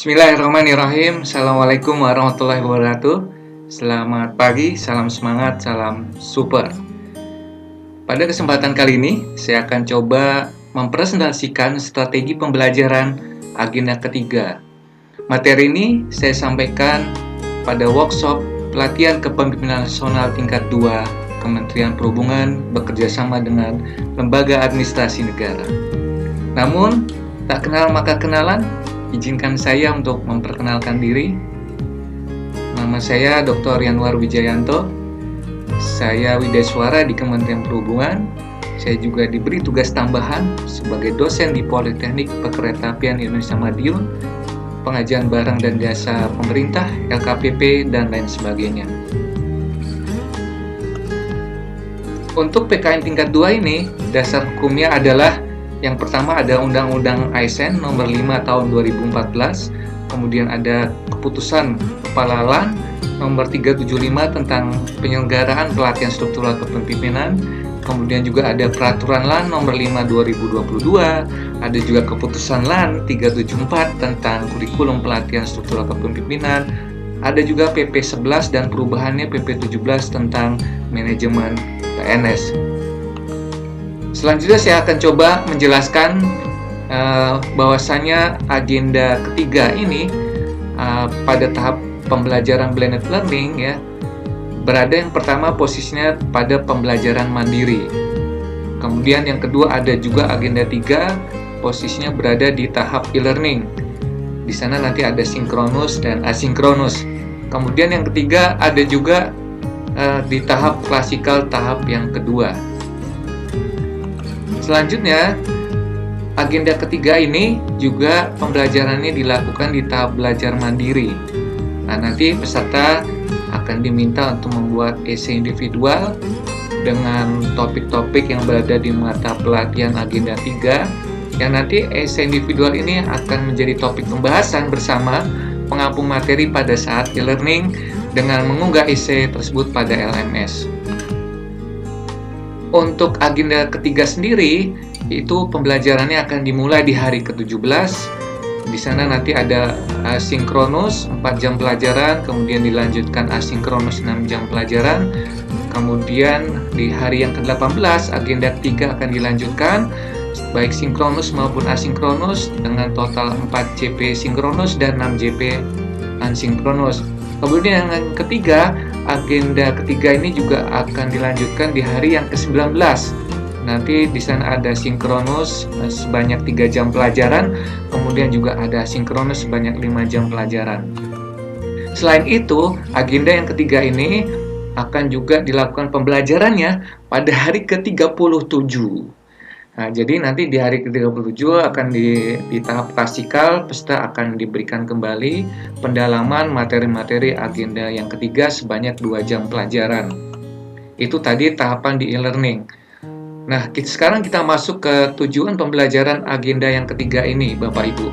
Bismillahirrahmanirrahim. Assalamualaikum warahmatullahi wabarakatuh. Selamat pagi, salam semangat, salam super. Pada kesempatan kali ini, saya akan coba mempresentasikan strategi pembelajaran agenda ketiga. Materi ini saya sampaikan pada workshop pelatihan kepemimpinan nasional tingkat 2 Kementerian Perhubungan bekerjasama dengan Lembaga Administrasi Negara. Namun, tak kenal maka kenalan. Izinkan saya untuk memperkenalkan diri. Nama saya Dr. Yanwar Wijayanto. Saya Widesuara di Kementerian Perhubungan. Saya juga diberi tugas tambahan sebagai dosen di Politeknik Perkeretaapian Indonesia Madiun, pengajian barang dan jasa pemerintah, LKPP, dan lain sebagainya. Untuk PKN tingkat 2 ini, dasar hukumnya adalah yang pertama ada Undang-Undang ASN nomor 5 tahun 2014, kemudian ada keputusan Kepala LAN nomor 375 tentang penyelenggaraan pelatihan struktural kepemimpinan, kemudian juga ada Peraturan LAN nomor 5 2022, ada juga keputusan LAN 374 tentang kurikulum pelatihan struktural kepemimpinan, ada juga PP 11 dan perubahannya PP 17 tentang manajemen PNS. Selanjutnya saya akan coba menjelaskan bahwasannya agenda ketiga ini pada tahap pembelajaran blended learning ya, berada yang pertama posisinya pada pembelajaran mandiri. Kemudian yang kedua ada juga agenda 3 posisinya berada di tahap e-learning. Di sana nanti ada sinkronus dan asinkronus. Kemudian yang ketiga ada juga di tahap klasikal tahap yang kedua. Selanjutnya, agenda ketiga ini juga pembelajarannya dilakukan di tahap belajar mandiri. Nah, nanti peserta akan diminta untuk membuat esai individual dengan topik-topik yang berada di mata pelatihan agenda 3, yang nanti esai individual ini akan menjadi topik pembahasan bersama pengampu materi pada saat e-learning dengan mengunggah esai tersebut pada LMS. Untuk agenda ketiga sendiri, itu pembelajarannya akan dimulai di hari ke-17. Di sana nanti ada sinkronus 4 jam pelajaran, kemudian dilanjutkan asinkronus 6 jam pelajaran. Kemudian di hari yang ke-18, agenda ketiga akan dilanjutkan, baik sinkronus maupun asinkronus, dengan total 4 JP sinkronus dan 6 JP asinkronus. Kemudian yang ketiga, agenda ketiga ini juga akan dilanjutkan di hari yang ke-19. Nanti di sana ada sinkronus sebanyak 3 jam pelajaran, kemudian juga ada sinkronus sebanyak 5 jam pelajaran. Selain itu, agenda yang ketiga ini akan juga dilakukan pembelajarannya pada hari ke-37. Nah, jadi nanti di hari ke-37 akan di tahap klasikal, peserta akan diberikan kembali pendalaman materi-materi agenda yang ketiga sebanyak 2 jam pelajaran. Itu tadi tahapan di e-learning. Nah, sekarang kita masuk ke tujuan pembelajaran agenda yang ketiga ini, Bapak Ibu.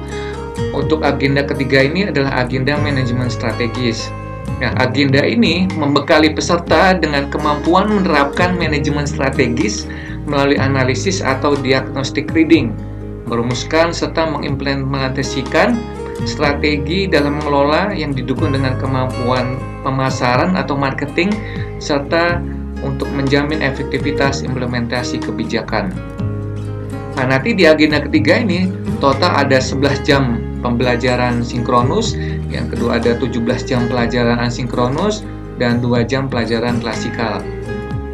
Untuk agenda ketiga ini adalah agenda manajemen strategis. Nah, agenda ini membekali peserta dengan kemampuan menerapkan manajemen strategis melalui analisis atau diagnostic reading, merumuskan serta mengimplementasikan strategi dalam mengelola yang didukung dengan kemampuan pemasaran atau marketing, serta untuk menjamin efektivitas implementasi kebijakan. Nah, nanti di agenda ketiga ini total ada 11 jam pembelajaran sinkronus, yang kedua ada 17 jam pelajaran asinkronus, dan 2 jam pelajaran klasikal.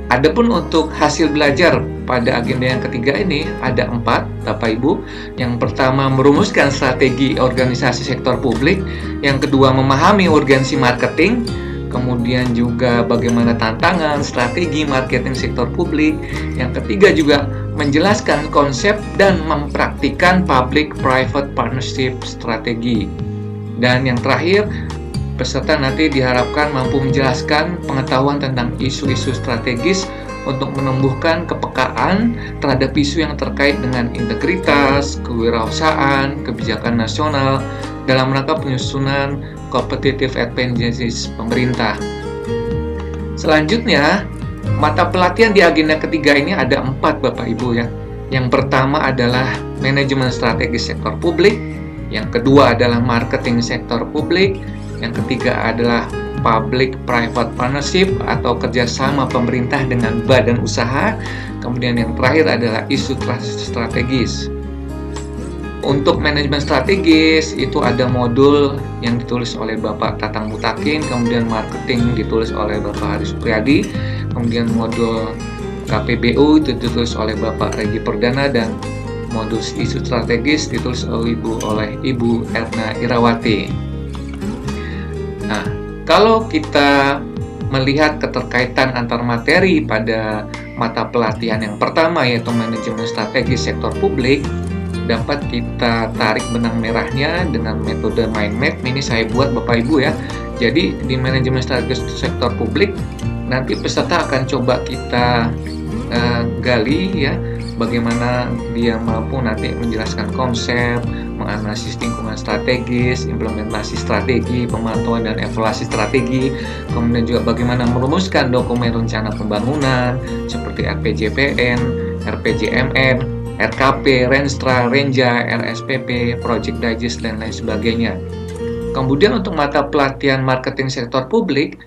Adapun untuk hasil belajar pada agenda yang ketiga ini ada 4, Bapak Ibu. Yang pertama merumuskan strategi organisasi sektor publik, yang kedua memahami urgensi marketing, kemudian juga bagaimana tantangan strategi marketing sektor publik, yang ketiga juga menjelaskan konsep dan mempraktikkan public-private partnership strategi, dan yang terakhir peserta nanti diharapkan mampu menjelaskan pengetahuan tentang isu-isu strategis untuk menumbuhkan kepekaan terhadap isu yang terkait dengan integritas, kewirausahaan, kebijakan nasional dalam rangka penyusunan competitive advantages pemerintah. Selanjutnya, mata pelatihan di agenda ketiga ini ada 4, Bapak Ibu ya. Yang pertama adalah manajemen strategis sektor publik, Yang kedua adalah marketing sektor publik. Yang ketiga adalah public-private partnership atau kerjasama pemerintah dengan badan usaha. Kemudian yang terakhir adalah isu strategis. Untuk manajemen strategis itu ada modul yang ditulis oleh Bapak Tatang Mutakin, kemudian marketing ditulis oleh Bapak Haris Supriyadi, kemudian modul KPBU itu ditulis oleh Bapak Regi Perdana, dan modul isu strategis ditulis oleh Ibu Erna Irawati. Nah, kalau kita melihat keterkaitan antar materi pada mata pelatihan yang pertama, yaitu manajemen strategis sektor publik, dapat kita tarik benang merahnya dengan metode mind map. Ini saya buat Bapak Ibu ya. Jadi di manajemen strategis sektor publik nanti peserta akan coba kita gali ya, bagaimana dia mampu nanti menjelaskan konsep, menganalisis lingkungan strategis, implementasi strategi, pemantauan dan evaluasi strategi, kemudian juga bagaimana merumuskan dokumen rencana pembangunan seperti RPJPN, RPJMN, RKP, Renstra, Renja, RSPP, Project Digest, dan lain sebagainya. Kemudian untuk mata pelatihan marketing sektor publik,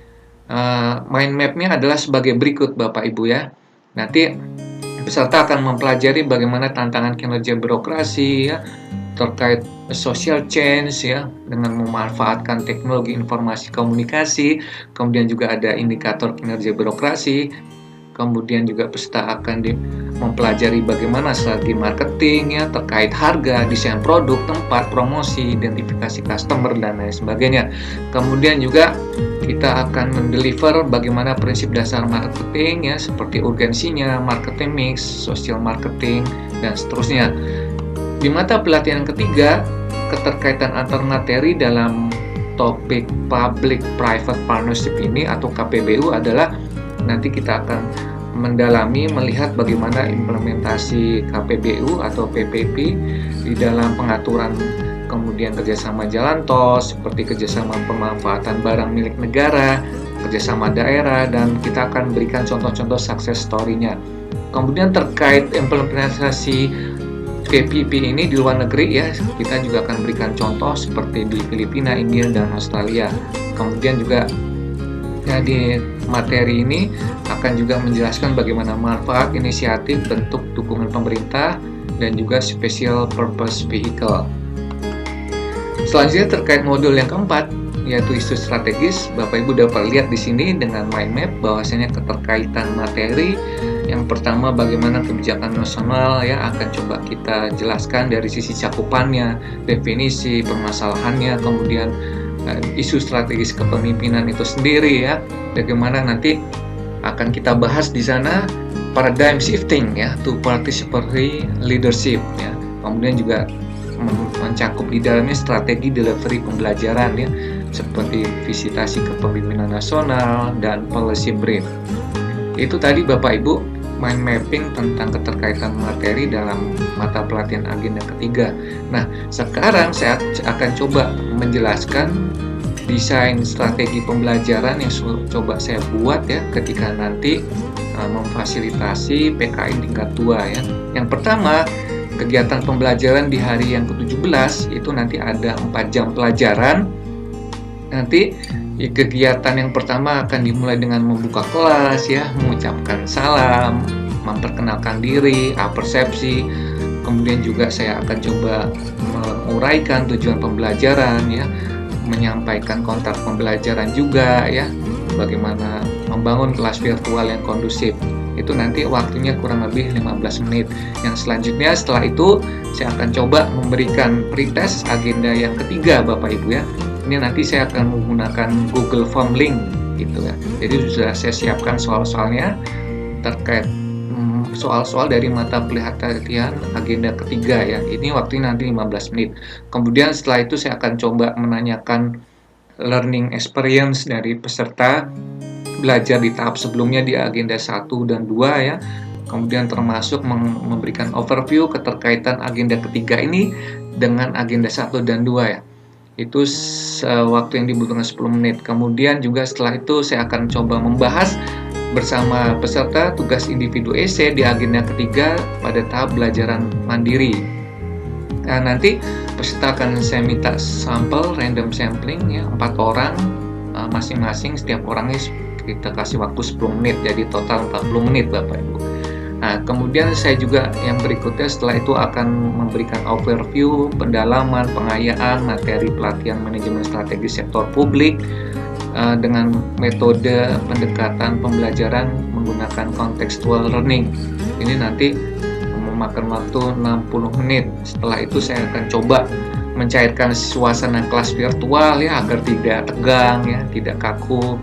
mind map-nya adalah sebagai berikut Bapak Ibu ya. Nanti peserta akan mempelajari bagaimana tantangan kinerja birokrasi ya, terkait social change ya, dengan memanfaatkan teknologi informasi komunikasi. Kemudian juga ada indikator kinerja birokrasi. Kemudian juga peserta akan mempelajari bagaimana strategi marketing ya, terkait harga, desain produk, tempat, promosi, identifikasi customer, dan lain sebagainya. Kemudian juga kita akan mendeliver bagaimana prinsip dasar marketing ya, seperti urgensinya, marketing mix, social marketing, dan seterusnya. Di mata pelatihan ketiga, keterkaitan antar materi dalam topik public private partnership ini atau KPBU adalah nanti kita akan mendalami melihat bagaimana implementasi KPBU atau PPP di dalam pengaturan kemudian kerjasama jalan tol, seperti kerjasama pemanfaatan barang milik negara, kerjasama daerah, dan kita akan berikan contoh-contoh success story-nya. Kemudian terkait implementasi PPP ini di luar negeri ya, kita juga akan berikan contoh seperti di Filipina, India, dan Australia. Kemudian juga ya, di materi ini akan juga menjelaskan bagaimana manfaat inisiatif bentuk dukungan pemerintah dan juga special purpose vehicle. Selanjutnya terkait modul yang keempat, yaitu isu strategis, Bapak Ibu dapat lihat di sini dengan mind map bahwasanya keterkaitan materi. Yang pertama, bagaimana kebijakan nasional ya akan coba kita jelaskan dari sisi cakupannya, definisi, permasalahannya, kemudian isu strategis kepemimpinan itu sendiri ya, bagaimana nanti akan kita bahas di sana paradigm shifting ya, to participatory leadership ya. Kemudian juga mencakup di dalamnya strategi delivery pembelajaran ya, seperti visitasi kepemimpinan nasional dan policy brief. Itu tadi Bapak Ibu mind mapping tentang keterkaitan materi dalam mata pelatihan agenda ketiga. Nah, sekarang saya akan coba menjelaskan desain strategi pembelajaran yang coba saya buat ya ketika nanti memfasilitasi PKN tingkat 2 ya. Yang pertama, kegiatan pembelajaran di hari yang ke-17 itu nanti ada 4 jam pelajaran. Nanti kegiatan yang pertama akan dimulai dengan membuka kelas ya, mengucapkan salam, memperkenalkan diri, persepsi. Kemudian juga saya akan coba menguraikan tujuan pembelajaran ya, menyampaikan kontak pembelajaran juga ya, bagaimana membangun kelas virtual yang kondusif. Itu nanti waktunya kurang lebih 15 menit. Yang selanjutnya setelah itu saya akan coba memberikan pretest agenda yang ketiga Bapak Ibu ya. Ini nanti saya akan menggunakan Google Form link gitu ya. Jadi sudah saya siapkan soal-soalnya terkait soal-soal dari mata pelatihan agenda ketiga ya. Ini waktunya nanti 15 menit. Kemudian setelah itu saya akan coba menanyakan learning experience dari peserta belajar di tahap sebelumnya di agenda 1 dan 2 ya. Kemudian termasuk memberikan overview keterkaitan agenda ketiga ini dengan agenda 1 dan 2 ya. Itu waktu yang dibutuhkan 10 menit. Kemudian juga setelah itu saya akan coba membahas bersama peserta tugas individu esai di agenda ketiga pada tahap belajaran mandiri. Nah, nanti peserta akan saya minta sampel random sampling ya, 4 orang masing-masing, setiap orangnya kita kasih waktu 10 menit, jadi total 40 menit Bapak Ibu. Nah, kemudian saya juga yang berikutnya setelah itu akan memberikan overview, pendalaman, pengayaan materi pelatihan manajemen strategi sektor publik dengan metode pendekatan pembelajaran menggunakan contextual learning. Ini nanti memakan waktu 60 menit. Setelah itu saya akan coba mencairkan suasana kelas virtual ya, agar tidak tegang ya, tidak kaku,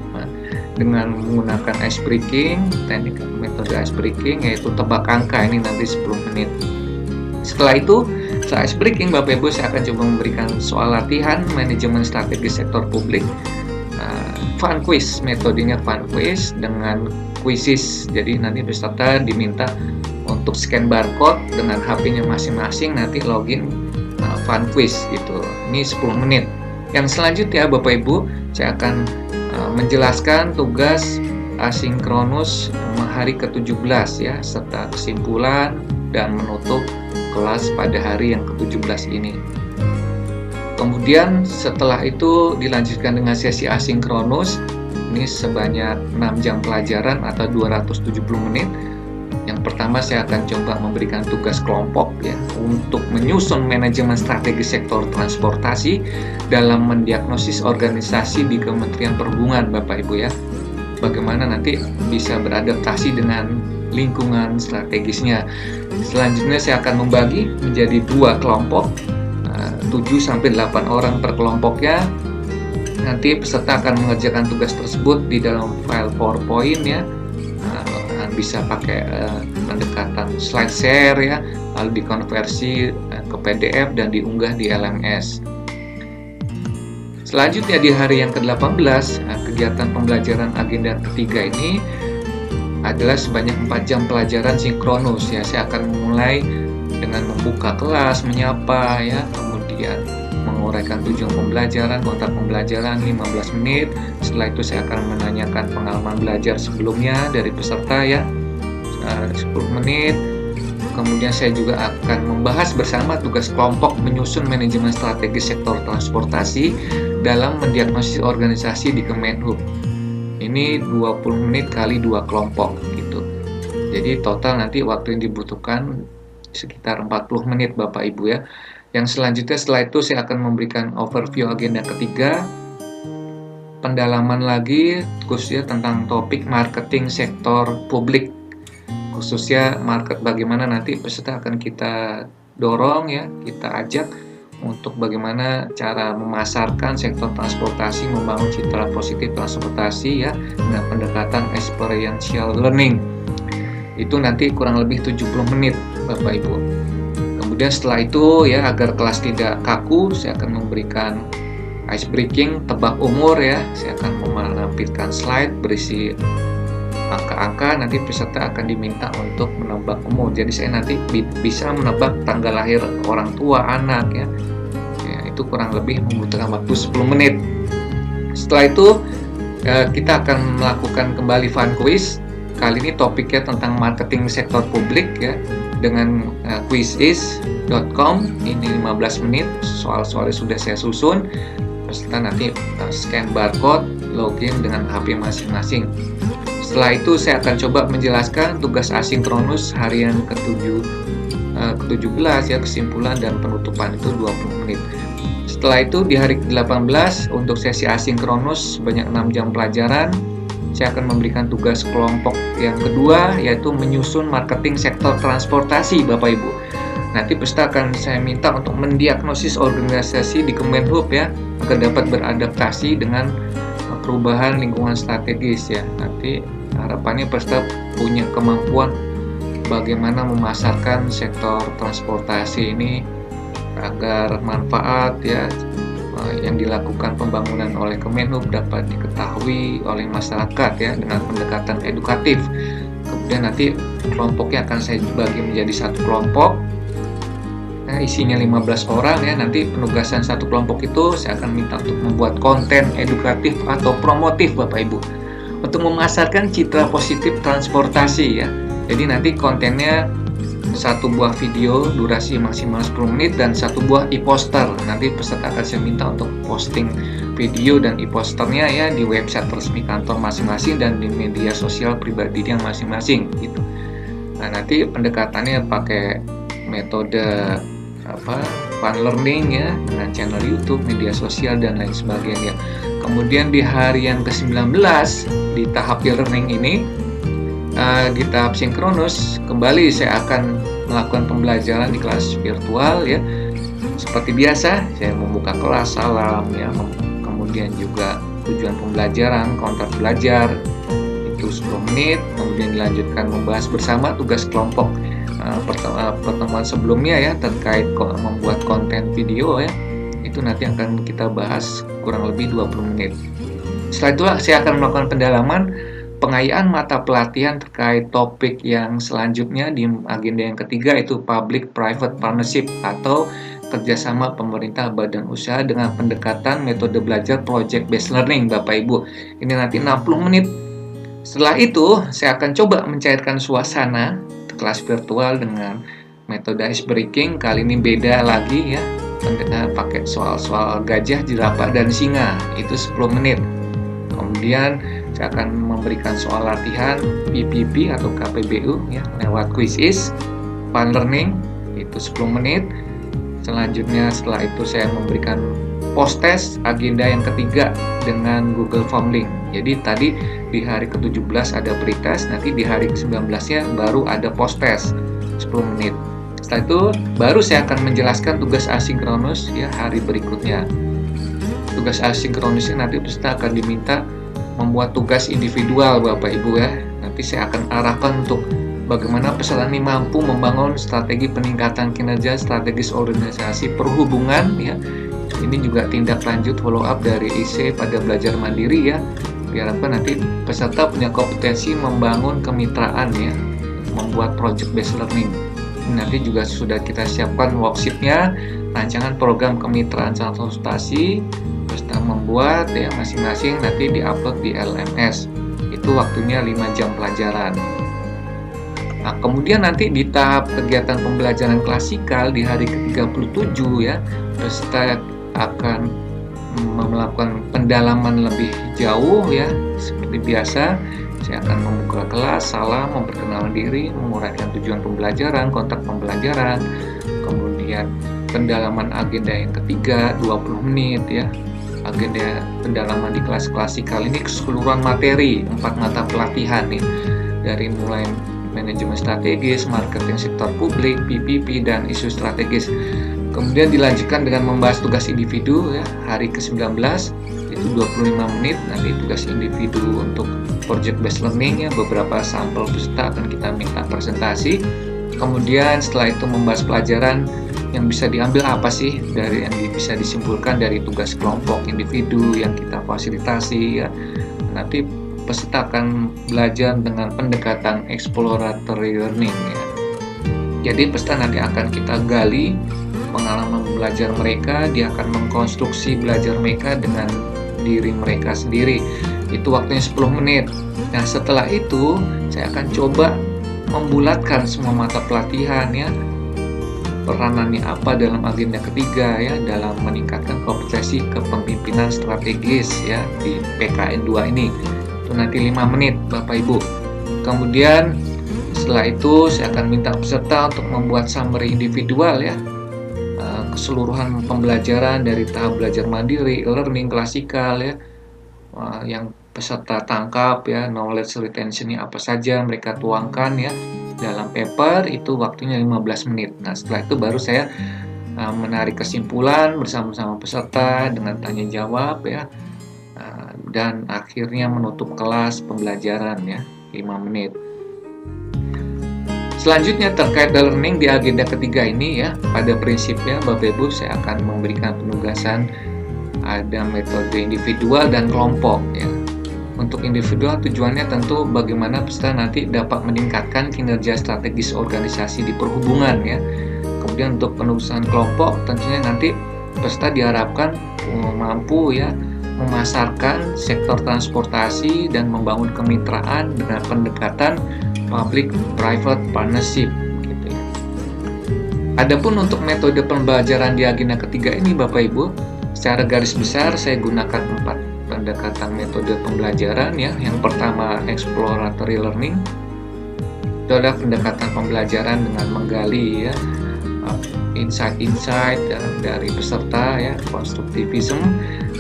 dengan menggunakan ice breaking, teknik metode ice breaking, yaitu tebak angka. Ini nanti 10 menit. Setelah itu, setelah ice breaking, Bapak Ibu, saya akan coba memberikan soal latihan manajemen strategi sektor publik, fun quiz, metodenya fun quiz dengan quizzes. Jadi nanti peserta diminta untuk scan barcode dengan HP-nya masing-masing, nanti login fun quiz gitu. Ini 10 menit. Yang selanjutnya Bapak Ibu, saya akan menjelaskan tugas asinkronus hari ke-17 ya, serta kesimpulan dan menutup kelas pada hari yang ke-17 ini. Kemudian setelah itu dilanjutkan dengan sesi asinkronus, ini sebanyak 6 jam pelajaran atau 270 menit. Yang pertama saya akan coba memberikan tugas kelompok ya, untuk menyusun manajemen strategi sektor transportasi dalam mendiagnosis organisasi di Kementerian Perhubungan Bapak Ibu ya. Bagaimana nanti bisa beradaptasi dengan lingkungan strategisnya. Selanjutnya saya akan membagi menjadi 2 kelompok, 7-8 orang per kelompoknya. Nanti peserta akan mengerjakan tugas tersebut di dalam file PowerPoint ya. Bisa pakai pendekatan slide share ya, lalu dikonversi ke PDF dan diunggah di LMS. Selanjutnya di hari yang ke-18, kegiatan pembelajaran agenda ketiga ini adalah sebanyak 4 jam pelajaran sinkronus ya. Saya akan mulai dengan membuka kelas, menyapa ya, kemudian menguraikan tujuan pembelajaran, kontak pembelajaran 15 menit. Setelah itu saya akan menanyakan pengalaman belajar sebelumnya dari peserta ya, 10 menit. Kemudian saya juga akan membahas bersama tugas kelompok menyusun manajemen strategi sektor transportasi dalam mendiagnosis organisasi di Kemenhub. Ini 20 menit kali 2 kelompok gitu. Jadi total nanti waktu yang dibutuhkan sekitar 40 menit Bapak Ibu ya. Yang selanjutnya setelah itu saya akan memberikan overview agenda ketiga, pendalaman lagi khususnya tentang topik marketing sektor publik, khususnya market, bagaimana nanti peserta akan kita dorong ya, kita ajak untuk bagaimana cara memasarkan sektor transportasi, membangun citra positif transportasi ya, dengan pendekatan experiential learning. Itu nanti kurang lebih 70 menit Bapak Ibu. Kemudian setelah itu ya, agar kelas tidak kaku, saya akan memberikan ice breaking, tebak umur ya. Saya akan menampilkan slide berisi angka-angka, nanti peserta akan diminta untuk menebak umur. Jadi saya nanti bisa menebak tanggal lahir orang tua, anak ya. Itu kurang lebih membutuhkan waktu 10 menit. Setelah itu kita akan melakukan kembali fun quiz. Kali ini topiknya tentang marketing sektor publik ya, dengan quizis.com. Ini 15 menit, soal-soalnya sudah saya susun. Peserta nanti scan barcode, login dengan HP masing-masing. Setelah itu saya akan coba menjelaskan tugas asinkronus hari yang ke-17 ya, kesimpulan dan penutupan itu 20 menit. Setelah itu di hari ke-18 untuk sesi asinkronus sebanyak 6 jam pelajaran, saya akan memberikan tugas kelompok yang kedua, yaitu menyusun marketing sektor transportasi Bapak Ibu. Nanti peserta akan saya minta untuk mendiagnosis organisasi di Kemenhub ya, agar dapat beradaptasi dengan perubahan lingkungan strategis ya. Nanti harapannya peserta punya kemampuan bagaimana memasarkan sektor transportasi ini agar manfaat ya yang dilakukan pembangunan oleh Kemenhub dapat diketahui oleh masyarakat ya, dengan pendekatan edukatif. Kemudian nanti kelompoknya akan saya bagi menjadi satu kelompok, isinya 15 orang ya. Nanti penugasan satu kelompok itu saya akan minta untuk membuat konten edukatif atau promotif Bapak Ibu, untuk memasarkan citra positif transportasi ya. Jadi nanti kontennya satu buah video durasi maksimal 10 menit dan satu buah e-poster. Nanti peserta akan saya minta untuk posting video dan e-posternya ya di website resmi kantor masing-masing dan di media sosial pribadinya masing-masing gitu. Nah, nanti pendekatannya pakai metode fun learning ya, dengan channel YouTube, media sosial dan lain sebagainya. Kemudian di hari yang ke-19 di tahap e-learning ini, di tahap sinkronus, kembali saya akan melakukan pembelajaran di kelas virtual ya. Seperti biasa, saya membuka kelas, salam ya, kemudian juga tujuan pembelajaran, kontak belajar itu 10 menit, kemudian dilanjutkan membahas bersama tugas kelompok. Pertemuan sebelumnya ya terkait membuat konten video ya, itu nanti akan kita bahas kurang lebih 20 menit. Setelah itu saya akan melakukan pendalaman pengayaan mata pelatihan terkait topik yang selanjutnya di agenda yang ketiga, itu public-private partnership atau kerjasama pemerintah badan usaha dengan pendekatan metode belajar project based learning Bapak Ibu. Ini nanti 60 menit. Setelah itu saya akan coba mencairkan suasana kelas virtual dengan metode ice breaking. Kali ini beda lagi ya, pakai soal-soal gajah, jerapah, dan singa, itu 10 menit. Kemudian saya akan memberikan soal latihan PPP atau KPBU ya lewat quizzes, fun learning itu 10 menit. Selanjutnya setelah itu saya memberikan post test agenda yang ketiga dengan Google Form link. Jadi tadi di hari ke-17 ada pretest, nanti di hari ke-19-nya baru ada post test 10 menit. Setelah itu baru saya akan menjelaskan tugas asinkronus ya hari berikutnya. Tugas asinkronusnya nanti peserta akan diminta membuat tugas individual Bapak Ibu ya. Nanti saya akan arahkan untuk bagaimana peserta ini mampu membangun strategi peningkatan kinerja strategis organisasi perhubungan ya. Ini juga tindak lanjut follow up dari IC pada belajar mandiri ya. Diharapkan nanti peserta punya kompetensi membangun kemitraan ya, membuat project based learning. Ini nanti juga sudah kita siapkan worksheet-nya, rancangan program kemitraan konsultasi, peserta membuat ya masing-masing, nanti diupload di LMS. Itu waktunya 5 jam pelajaran. Nah, kemudian nanti di tahap kegiatan pembelajaran klasikal di hari ke-37 ya, peserta akan melakukan pendalaman lebih jauh ya. Seperti biasa, saya akan membuka kelas, salam, memperkenalkan diri, menguraikan tujuan pembelajaran, kontak pembelajaran, kemudian pendalaman agenda yang ketiga 20 menit ya. Agenda pendalaman di kelas klasikal ini keseluruhan materi 4 mata pelatihan nih, dari mulai manajemen strategis, marketing sektor publik, PPP, dan isu strategis. Kemudian dilanjutkan dengan membahas tugas individu ya, hari ke-19 itu 25 menit, nanti tugas individu untuk project based learning ya, beberapa sampel peserta akan kita minta presentasi. Kemudian setelah itu membahas pelajaran yang bisa diambil apa sih dari yang bisa disimpulkan dari tugas kelompok individu yang kita fasilitasi ya. Nanti peserta akan belajar dengan pendekatan exploratory learning ya. Jadi peserta nanti akan kita gali pengalaman belajar mereka, dia akan mengkonstruksi belajar mereka dengan diri mereka sendiri. Itu waktunya 10 menit. Nah, setelah itu saya akan coba membulatkan semua mata pelatihan ya. Peranannya apa dalam agenda ketiga ya, dalam meningkatkan kompetensi kepemimpinan strategis ya di PKN 2 ini. Itu nanti 5 menit Bapak Ibu. Kemudian setelah itu saya akan minta peserta untuk membuat summary individual ya, keseluruhan pembelajaran dari tahap belajar mandiri, learning, klasikal ya, yang peserta tangkap ya, knowledge retention-nya apa saja mereka tuangkan ya dalam paper, itu waktunya 15 menit. Nah, setelah itu baru saya menarik kesimpulan bersama-sama peserta dengan tanya jawab ya, dan akhirnya menutup kelas pembelajaran ya 5 menit. Selanjutnya terkait learning di agenda ketiga ini ya, pada prinsipnya Bapak Ibu saya akan memberikan penugasan ada metode individual dan kelompok ya. Untuk individual tujuannya tentu bagaimana peserta nanti dapat meningkatkan kinerja strategis organisasi di perhubungan ya. Kemudian untuk penugasan kelompok tentunya nanti peserta diharapkan mampu ya memasarkan sektor transportasi dan membangun kemitraan dengan pendekatan public-private partnership gitu ya. Adapun untuk metode pembelajaran di agenda ketiga ini Bapak Ibu, secara garis besar saya gunakan 4 pendekatan metode pembelajaran ya. Yang pertama exploratory learning. Itu adalah pendekatan pembelajaran dengan menggali ya insight-insight dari peserta ya, constructivism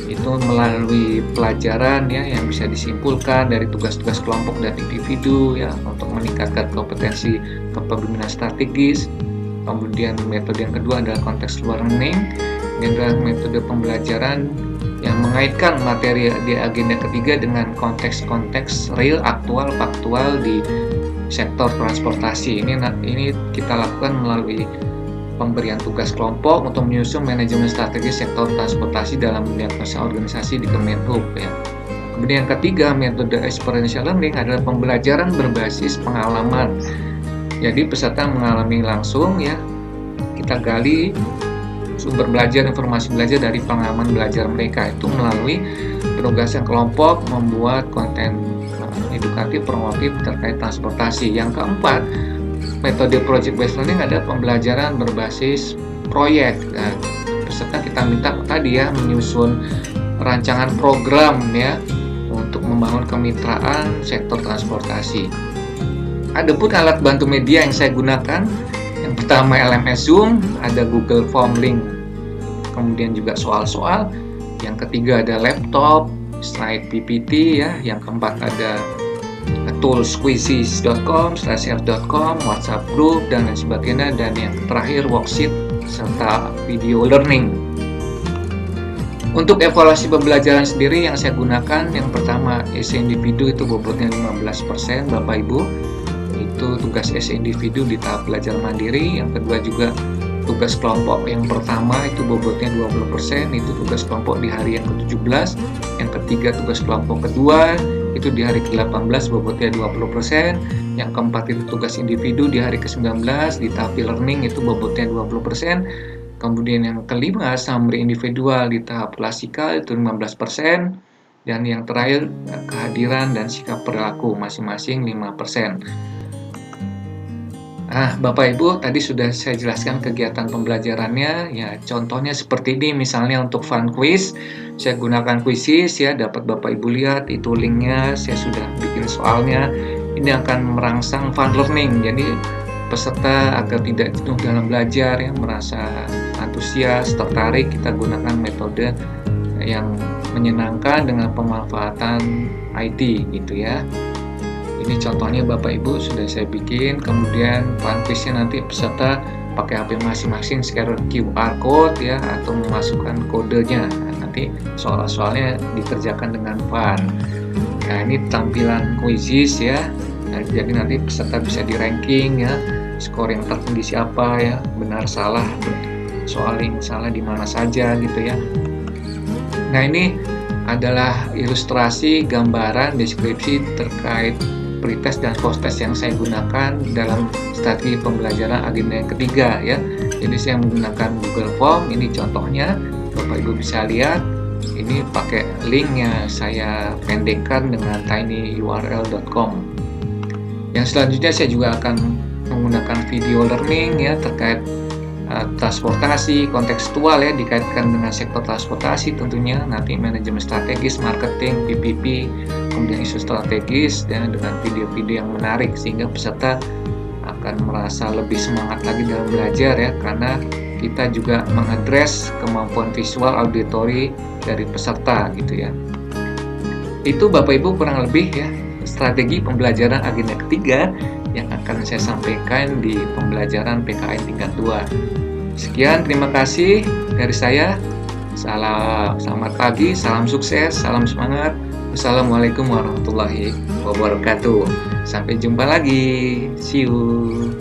itu melalui pelajaran ya yang bisa disimpulkan dari tugas-tugas kelompok dan individu ya untuk meningkatkan kompetensi kepemimpinan strategis. Kemudian metode yang kedua adalah contextual learning. Ini adalah metode pembelajaran yang mengaitkan materi di agenda ketiga dengan konteks-konteks real, aktual, faktual di sektor transportasi. Ini kita lakukan melalui pemberian tugas kelompok untuk menyusun manajemen strategi sektor transportasi dalam mendiagnosa organisasi di Kemenhub ya. Kemudian yang ketiga, metode experiential learning adalah pembelajaran berbasis pengalaman. Jadi peserta mengalami langsung ya, kita gali sumber belajar, informasi belajar dari pengalaman belajar mereka itu melalui penugasan kelompok membuat konten edukatif promotif terkait transportasi. Yang keempat, metode project based learning adalah pembelajaran berbasis proyek. Nah, peserta kita minta tadi ya menyusun rancangan program ya untuk membangun kemitraan sektor transportasi. Adapun alat bantu media yang saya gunakan, yang pertama LMS Zoom, ada Google Form link, kemudian juga soal-soal. Yang ketiga ada laptop, slide PPT ya. Yang keempat ada toolsquizzes.com, /f.com, WhatsApp group dan lain sebagainya. Dan yang terakhir worksheet serta video learning. Untuk evaluasi pembelajaran sendiri yang saya gunakan, yang pertama essay individu itu bobotnya 15% Bapak Ibu. Itu tugas essay individu di tahap belajar mandiri. Yang kedua juga tugas kelompok yang pertama itu bobotnya 20%, itu tugas kelompok di hari yang ke-17. Yang ketiga tugas kelompok kedua itu di hari ke-18 bobotnya 20%. Yang keempat itu tugas individu di hari ke-19 di tahap learning itu bobotnya 20%. Kemudian yang kelima summary individual di tahap klasikal itu 15%. Dan yang terakhir kehadiran dan sikap perilaku masing-masing 5%. Nah, Bapak Ibu, tadi sudah saya jelaskan kegiatan pembelajarannya. Ya, contohnya seperti ini, misalnya untuk fun quiz, saya gunakan Quizizz ya, dapat Bapak Ibu lihat itu linknya, saya sudah bikin soalnya. Ini akan merangsang fun learning, jadi peserta agar tidak jenuh dalam belajar ya, merasa antusias, tertarik. Kita gunakan metode yang menyenangkan dengan pemanfaatan IT gitu ya. Ini contohnya Bapak Ibu sudah saya bikin. Kemudian fun quiznya nanti peserta pakai HP masing-masing scan QR code ya atau memasukkan kodenya. Nah, nanti soal-soalnya dikerjakan dengan fun. Nah, ini tampilan Quizizz ya. Nah, jadi nanti peserta bisa di ranking ya, skor yang tertinggi siapa ya, benar salah, soal yang salah di mana saja gitu ya. Nah, ini adalah ilustrasi gambaran deskripsi terkait pretest dan post-test yang saya gunakan dalam strategi pembelajaran agenda yang ketiga ya. Jadi saya menggunakan Google Form, ini contohnya Bapak Ibu bisa lihat. Ini pakai linknya saya pendekkan dengan tinyurl.com. Yang selanjutnya saya juga akan menggunakan video learning ya terkait transportasi kontekstual ya, dikaitkan dengan sektor transportasi tentunya, nanti manajemen strategis, marketing, PPP, kemudian isu strategis dan dengan video-video yang menarik sehingga peserta akan merasa lebih semangat lagi dalam belajar ya, karena kita juga mengadres kemampuan visual auditori dari peserta gitu ya. Itu Bapak Ibu kurang lebih ya strategi pembelajaran agenda ketiga yang akan saya sampaikan di pembelajaran PKN tingkat 2. Sekian, terima kasih dari saya. Selamat pagi, salam sukses, salam semangat. Wassalamualaikum warahmatullahi wabarakatuh. Sampai jumpa lagi. See you.